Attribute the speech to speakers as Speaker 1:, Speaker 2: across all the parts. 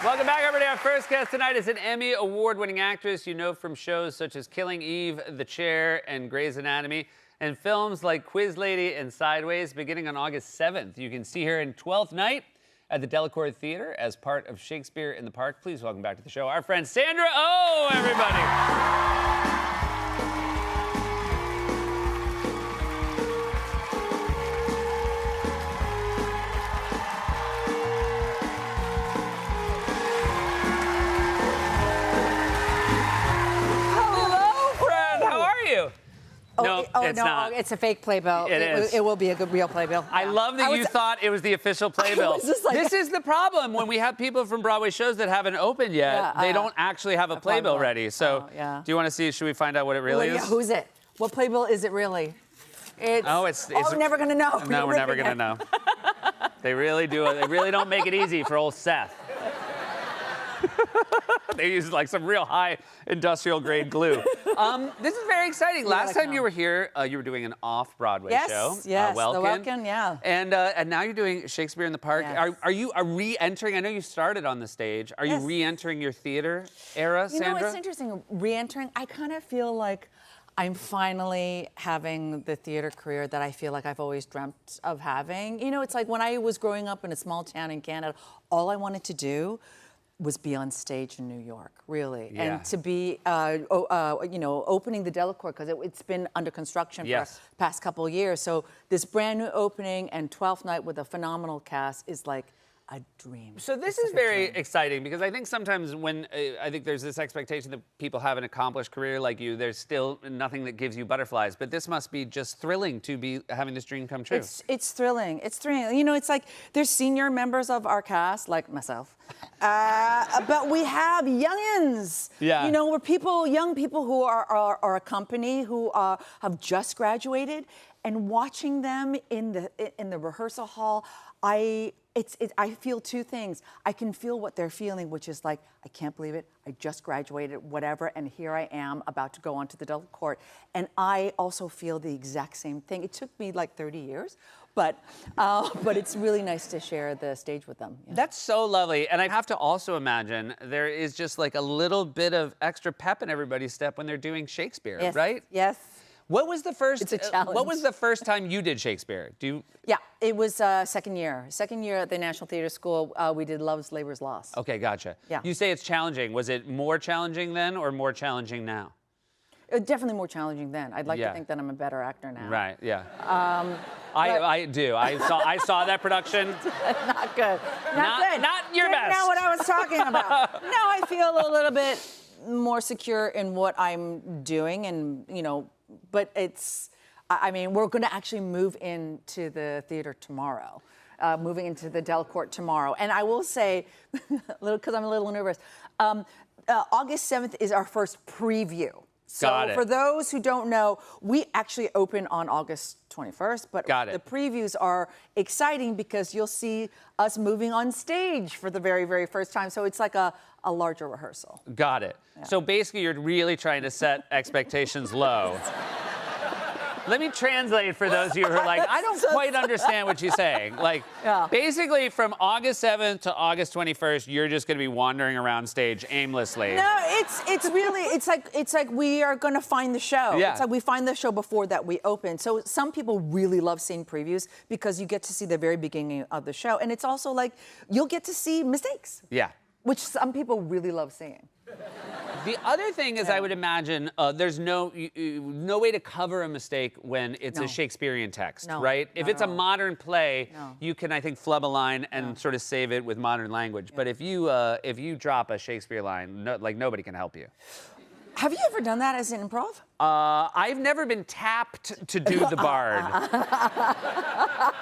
Speaker 1: Welcome back, everybody. Our first guest tonight is an Emmy award-winning actress you know from shows such as Killing Eve, The Chair, and Grey's Anatomy, and films like Quiz Lady and Sideways. Beginning on August 7th, you can see her in Twelfth Night at the Delacorte Theater as part of Shakespeare in the Park. Please welcome back to the show our friend Sandra Oh, everybody. No, it's not.
Speaker 2: It's a fake playbill.
Speaker 1: It is.
Speaker 2: It will be a good real playbill.
Speaker 1: I love that you thought it was the official playbill. This is the problem when we have people from Broadway shows that haven't opened yet. They don't actually have a playbill ready. So, do you want to see? Should we find out what it really is?
Speaker 2: Yeah, who's it? What playbill is it really?
Speaker 1: It's.
Speaker 2: we're never gonna know.
Speaker 1: No, we're never gonna know. They really do it. They really don't make it easy for old Seth. They use like some real high industrial grade glue. This is very exciting. Last time you were here, you were doing an off-Broadway show.
Speaker 2: Yes,
Speaker 1: Welkin.
Speaker 2: the Welkin, yeah.
Speaker 1: And now you're doing Shakespeare in the Park.
Speaker 2: Yes.
Speaker 1: Are you re-entering? I know you started on the stage. Are you re-entering your theater era, Sandra?
Speaker 2: You know, it's interesting. Re-entering, I kind of feel like I'm finally having the theater career that I feel like I've always dreamt of having. You know, it's like when I was growing up in a small town in Canada, all I wanted to do was be on stage in New York, really.
Speaker 1: Yeah.
Speaker 2: And to be, you know, opening the Delacorte, because it's been under construction for the past couple of years. So this brand new opening and 12th Night with a phenomenal cast is like a dream.
Speaker 1: So this is very exciting because I think sometimes when I think there's this expectation that people have an accomplished career like you, there's still nothing that gives you butterflies. But this must be just thrilling to be having this dream come true.
Speaker 2: It's thrilling. It's thrilling. You know, it's like there's senior members of our cast, like myself, but we have youngins.
Speaker 1: Yeah.
Speaker 2: You know, we're young people who are a company who have just graduated, and watching them in the rehearsal hall, I feel two things. I can feel what they're feeling, which is like, I can't believe it. I just graduated, whatever, and here I am about to go onto the Delacorte. And I also feel the exact same thing. It took me like 30 years, but it's really nice to share the stage with them. Yeah.
Speaker 1: That's so lovely. And I have to also imagine there is just like a little bit of extra pep in everybody's step when they're doing Shakespeare, right?
Speaker 2: Yes.
Speaker 1: What was the first?
Speaker 2: It's a challenge.
Speaker 1: What was the first time you did Shakespeare?
Speaker 2: Yeah, it was second year. Second year at the National Theatre School, we did Love's Labour's Lost.
Speaker 1: Okay, gotcha.
Speaker 2: Yeah.
Speaker 1: You say it's challenging. Was it more challenging then or more challenging now?
Speaker 2: Definitely more challenging then. I'd like to think that I'm a better actor now.
Speaker 1: Right. Yeah. I do. I saw that production.
Speaker 2: Not good. Not good.
Speaker 1: Not your best.
Speaker 2: Not what I was talking about. Now I feel a little bit more secure in what I'm doing, and you know. But I mean, we're going to actually move into the theater tomorrow, moving into the Delacorte tomorrow. And I will say, because I'm a little nervous, August 7th is our first preview. So for those who don't know, we actually open on August 21st, but the previews are exciting because you'll see us moving on stage for the very, very first time. So it's like a larger rehearsal.
Speaker 1: Got it. Yeah. So basically, you're really trying to set expectations low. Let me translate for those of you who are like, I don't quite understand what she's saying. Like, basically, from August 7th to August 21st, you're just going to be wandering around stage aimlessly.
Speaker 2: No, it's like we are going to find the show.
Speaker 1: Yeah.
Speaker 2: It's like we find the show before that we open. So some people really love seeing previews because you get to see the very beginning of the show, and it's also like you'll get to see mistakes.
Speaker 1: Yeah.
Speaker 2: Which some people really love seeing.
Speaker 1: The other thing is, I would imagine, there's no way to cover a mistake when it's a Shakespearean text, right? If it's a modern play, you can, I think, flub a line and sort of save it with modern language. But if you drop a Shakespeare line, nobody can help you.
Speaker 2: Have you ever done that as an improv?
Speaker 1: I've never been tapped to do the Bard. But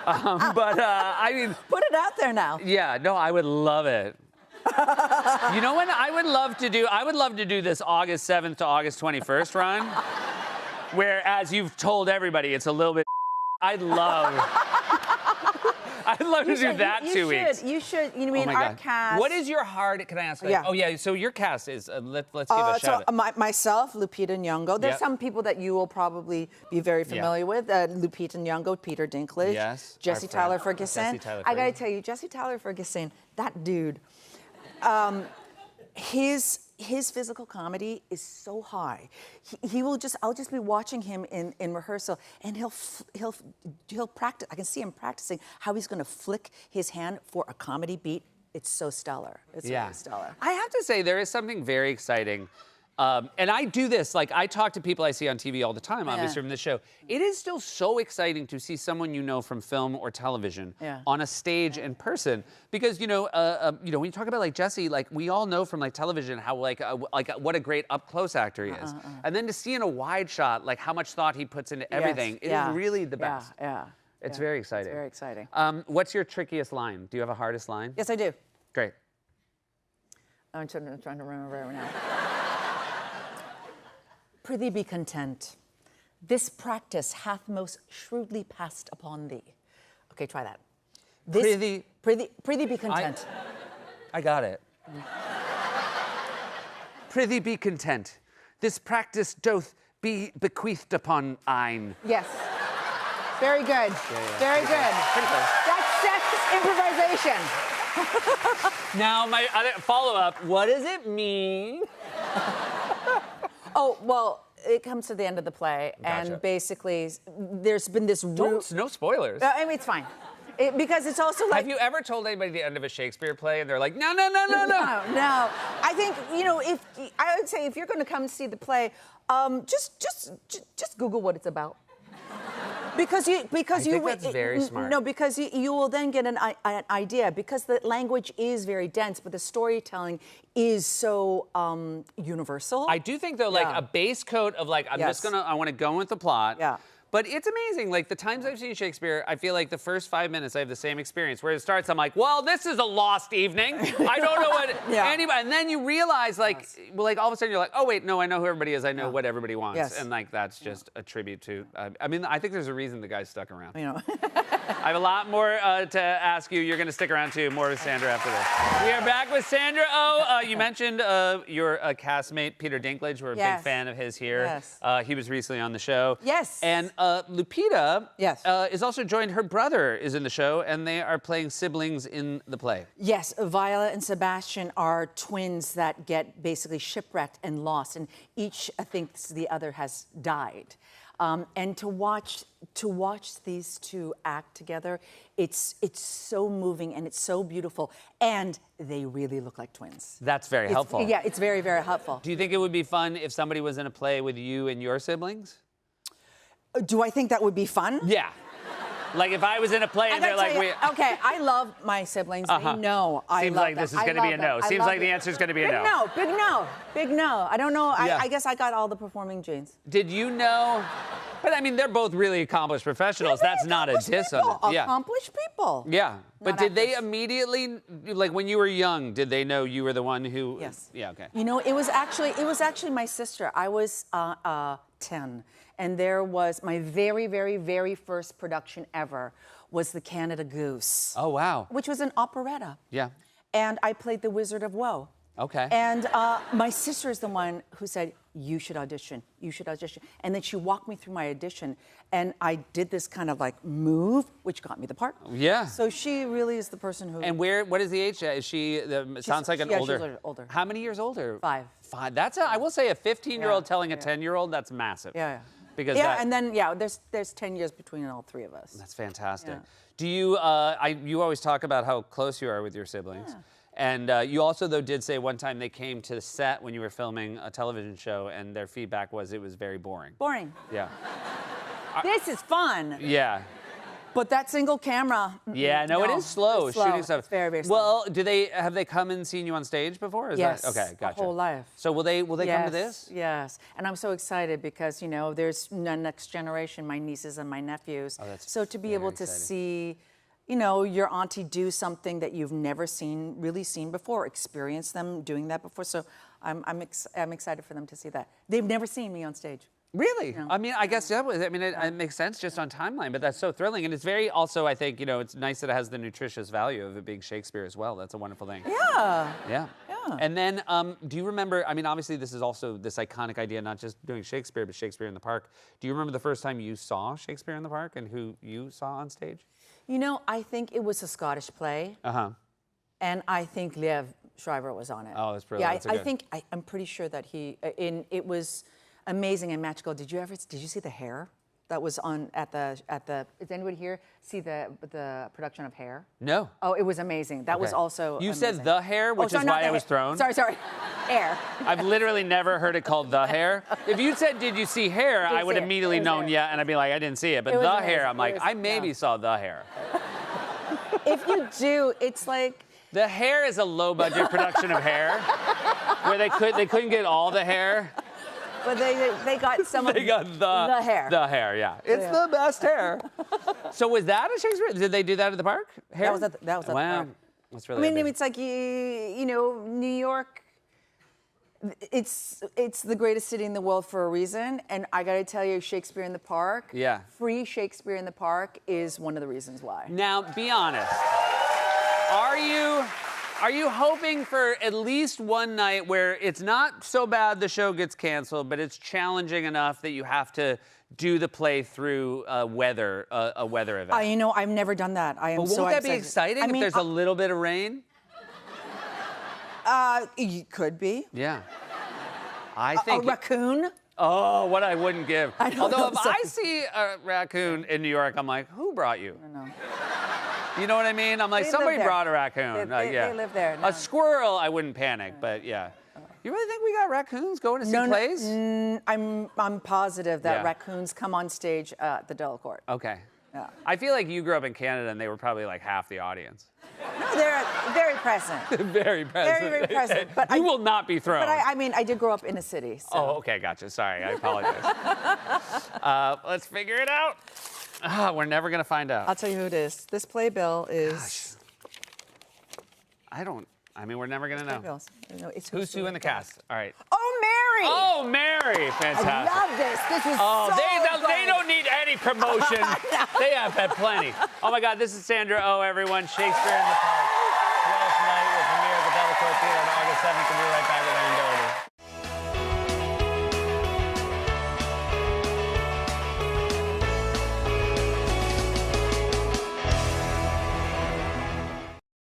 Speaker 1: I mean,
Speaker 2: put it out there now.
Speaker 1: Yeah, no, I would love it. You know what I would love to do? I would love to do this August 7th to August 21st run, where, as you've told everybody, it's a little bit. I'd love to do that 2 weeks.
Speaker 2: You should. You mean our cast?
Speaker 1: What is your hard? Can I ask? Like, oh yeah. So your cast is. Let's give a shout.
Speaker 2: So myself, Lupita Nyong'o. There's some people that you will probably be very familiar with. Lupita Nyong'o, Peter Dinklage, Jesse Tyler Ferguson. I gotta tell you, Jesse Tyler Ferguson, that dude. his physical comedy is so high. I'll just be watching him in rehearsal, and he'll practice. I can see him practicing how he's going to flick his hand for a comedy beat. It's so stellar. It's really stellar.
Speaker 1: I have to say, there is something very exciting. And I do this, like, I talk to people I see on TV all the time, obviously, from this show. It is still so exciting to see someone you know from film or television on a stage in person. Because, you know, when you talk about, like, Jesse, like, we all know from, like, television how, what a great up-close actor he is. And then to see in a wide shot, like, how much thought he puts into everything, it is really the best. It's very exciting.
Speaker 2: It's very exciting.
Speaker 1: What's your trickiest line? Do you have a hardest line?
Speaker 2: Yes, I do.
Speaker 1: Great.
Speaker 2: I'm trying to remember right now. Prithee be content. This practice hath most shrewdly passed upon thee. Okay, try that. Prithee be content.
Speaker 1: I got it. Prithee be content. This practice doth be bequeathed upon thine.
Speaker 2: Yes. Very good. Very good.
Speaker 1: Pretty close.
Speaker 2: That's improvisation.
Speaker 1: Now, my other follow-up, what does it mean?
Speaker 2: Oh, well, it comes to the end of the play, and basically, there's been this
Speaker 1: No spoilers.
Speaker 2: I mean, it's fine. Because it's also like...
Speaker 1: Have you ever told anybody the end of a Shakespeare play and they're like, no?
Speaker 2: No. I think, you know, I would say if you're going to come see the play, just Google what it's about. Because
Speaker 1: I think that's very smart.
Speaker 2: No, because you will then get an idea, because the language is very dense, but the storytelling is so universal.
Speaker 1: I do think, though, like, a base coat of, like, I want to go with the plot.
Speaker 2: Yeah.
Speaker 1: But it's amazing. Like, the times I've seen Shakespeare, I feel like the first 5 minutes I have the same experience. Where it starts, I'm like, well, this is a lost evening. I don't know what anybody... And then you realize, like, well, like, all of a sudden you're like, oh, wait, no, I know who everybody is. I know what everybody wants.
Speaker 2: Yes.
Speaker 1: And, like, that's just a tribute to... I mean, I think there's a reason the guy's stuck around.
Speaker 2: You know.
Speaker 1: I have a lot more to ask you. You're going to stick around, too. More with Sandra after this. We are back with Sandra Oh. You mentioned your castmate, Peter Dinklage. We're a big fan of his here.
Speaker 2: Yes.
Speaker 1: He was recently on the show.
Speaker 2: Yes.
Speaker 1: And Lupita
Speaker 2: Yes.
Speaker 1: is also joined. Her brother is in the show, and they are playing siblings in the play.
Speaker 2: Yes, Viola and Sebastian are twins that get basically shipwrecked and lost, and each thinks the other has died. And to watch these two act together, it's so moving and it's so beautiful, and they really look like twins.
Speaker 1: That's very helpful.
Speaker 2: Yeah, it's very, very helpful.
Speaker 1: Do you think it would be fun if somebody was in a play with you and your siblings?
Speaker 2: Do I think that would be fun?
Speaker 1: Yeah. Like if I was in a play and they're like,
Speaker 2: okay, I love my siblings. They know I
Speaker 1: Seems
Speaker 2: love
Speaker 1: like
Speaker 2: them.
Speaker 1: this is going to be a no. Seems like the answer is going to be a no.
Speaker 2: Big no. Big no. I don't know. I guess I got all the performing genes.
Speaker 1: Did you know? But I mean, they're both really accomplished professionals. That's not a diss on it. Yeah.
Speaker 2: Accomplished people.
Speaker 1: Yeah. But did they
Speaker 2: actors.
Speaker 1: immediately, like when you were young, did they know you were the one who?
Speaker 2: Yes.
Speaker 1: Yeah. Okay.
Speaker 2: You know, it was actually my sister. I was 10, and there was my very, very, very first production ever was the Canada Goose.
Speaker 1: Oh wow.
Speaker 2: Which was an operetta.
Speaker 1: Yeah.
Speaker 2: And I played the Wizard of Woe.
Speaker 1: Okay.
Speaker 2: And my sister is the one who said, you should audition. You should audition. And then she walked me through my audition, and I did this kind of like move, which got me the part.
Speaker 1: Yeah.
Speaker 2: So she really is the person who.
Speaker 1: And what is the age? Is she? Sounds like an older.
Speaker 2: She's older.
Speaker 1: How many years older?
Speaker 2: 5.
Speaker 1: 5. That's I will say a 15-year-old telling a 10-year-old. That's massive.
Speaker 2: Yeah.
Speaker 1: Because
Speaker 2: and then there's 10 years between all 3 of us.
Speaker 1: That's fantastic.
Speaker 2: Yeah.
Speaker 1: Do you? You always talk about how close you are with your siblings.
Speaker 2: Yeah.
Speaker 1: And you also, though, did say one time they came to the set when you were filming a television show, and their feedback was it was very boring.
Speaker 2: Boring.
Speaker 1: Yeah.
Speaker 2: This is fun.
Speaker 1: Yeah.
Speaker 2: But that single camera.
Speaker 1: Yeah, no, it is slow, shooting stuff.
Speaker 2: It's very, very slow.
Speaker 1: Well, have they come and seen you on stage before?
Speaker 2: Yes.
Speaker 1: Okay, gotcha.
Speaker 2: A whole life.
Speaker 1: So will they come to this?
Speaker 2: Yes. And I'm so excited because, you know, there's the next generation, my nieces and my nephews.
Speaker 1: Oh, that's
Speaker 2: so to be able to see, you know, your auntie do something that you've never really seen before, experience them doing that before. So I'm excited for them to see that. They've never seen me on stage.
Speaker 1: Really?
Speaker 2: No.
Speaker 1: I mean, I guess it makes sense just on timeline, but that's so thrilling. And it's very also, I think, you know, it's nice that it has the nutritious value of it being Shakespeare as well. That's a wonderful thing.
Speaker 2: Yeah.
Speaker 1: Yeah.
Speaker 2: Yeah.
Speaker 1: And then, do you remember, I mean, obviously this is also this iconic idea, not just doing Shakespeare, but Shakespeare in the Park. Do you remember the first time you saw Shakespeare in the Park and who you saw on stage?
Speaker 2: You know, I think it was a Scottish play.
Speaker 1: Uh-huh.
Speaker 2: And I think Liev Shriver was on it.
Speaker 1: Oh, that's brilliant.
Speaker 2: Yeah,
Speaker 1: That's
Speaker 2: I
Speaker 1: good.
Speaker 2: think I'm pretty sure that it was amazing and magical. Did you see the Hair that was on at the? Did anybody here see the production of Hair?
Speaker 1: No.
Speaker 2: Oh, it was amazing. That was
Speaker 1: Okay.
Speaker 2: also.
Speaker 1: You
Speaker 2: amazing.
Speaker 1: said The Hair, which
Speaker 2: sorry,
Speaker 1: is
Speaker 2: not
Speaker 1: why
Speaker 2: the
Speaker 1: I was
Speaker 2: Hair.
Speaker 1: thrown.
Speaker 2: Sorry, Hair.
Speaker 1: I've literally never heard it called The Hair. If you said, "Did you see Hair?" I would
Speaker 2: see it.
Speaker 1: immediately
Speaker 2: It was
Speaker 1: known
Speaker 2: there.
Speaker 1: yeah, and I'd be like, "I didn't see it." But
Speaker 2: It was
Speaker 1: The
Speaker 2: amazing.
Speaker 1: Hair, I'm like,
Speaker 2: It was-
Speaker 1: I maybe
Speaker 2: yeah.
Speaker 1: saw The Hair.
Speaker 2: If you do, it's like.
Speaker 1: The Hair is a low-budget production of Hair, where they couldn't get all the hair.
Speaker 2: But they got some of
Speaker 1: They got
Speaker 2: the hair.
Speaker 1: The Hair, yeah. It's
Speaker 2: Yeah.
Speaker 1: the best hair. So was that a Shakespeare? Did they do that at the park? Hair?
Speaker 2: That was at the
Speaker 1: wow.
Speaker 2: park.
Speaker 1: That's
Speaker 2: I
Speaker 1: really.
Speaker 2: mean,
Speaker 1: big.
Speaker 2: it's like you know, New York. It's the greatest city in the world for a reason, and I got to tell you, Shakespeare in the Park.
Speaker 1: Yeah.
Speaker 2: Free Shakespeare in the Park is one of the reasons why.
Speaker 1: Now, be honest. Are you hoping for at least one night where it's not so bad the show gets canceled, but it's challenging enough that you have to do the play through a weather event?
Speaker 2: You know, I've never done that. I am
Speaker 1: But
Speaker 2: so
Speaker 1: won't that be
Speaker 2: excited.
Speaker 1: exciting
Speaker 2: I mean,
Speaker 1: if there's a little bit of rain?
Speaker 2: it could be
Speaker 1: Yeah. I
Speaker 2: a
Speaker 1: think.
Speaker 2: raccoon.
Speaker 1: Oh, what I wouldn't give.
Speaker 2: I don't
Speaker 1: Although
Speaker 2: know,
Speaker 1: if
Speaker 2: sorry.
Speaker 1: I see a raccoon in New York, I'm like, who brought you?
Speaker 2: No.
Speaker 1: You know what I mean? I'm like,
Speaker 2: They live
Speaker 1: somebody
Speaker 2: there.
Speaker 1: brought a raccoon.
Speaker 2: They live there. No.
Speaker 1: A squirrel, I wouldn't panic, but yeah. You really think we got raccoons going to see plays?
Speaker 2: I'm positive that
Speaker 1: Yeah.
Speaker 2: raccoons come on stage at the Delacorte.
Speaker 1: Okay.
Speaker 2: Yeah.
Speaker 1: I feel like you grew up in Canada and they were probably like half the audience.
Speaker 2: No, they're very present.
Speaker 1: Very present.
Speaker 2: Very present. But
Speaker 1: you will not be thrown.
Speaker 2: But I mean, I did grow up in a city. So.
Speaker 1: Oh, okay, gotcha. Sorry, I apologize. Let's figure it out. We're never gonna find out.
Speaker 2: I'll tell you who it is. This playbill is.
Speaker 1: I mean, we're never gonna know.
Speaker 2: Playbills. No, it's
Speaker 1: Who's who in the cast? All right.
Speaker 2: Oh, Mary!
Speaker 1: Oh, Mary! Fantastic.
Speaker 2: I love this. This is
Speaker 1: Oh,
Speaker 2: so
Speaker 1: they
Speaker 2: good.
Speaker 1: don't need any promotion. They have had plenty. Oh my God, this is Sandra Oh, everyone. Shakespeare in the Park. 12th night will premiere at the Delacorte Theater on August 7th. We'll be right back with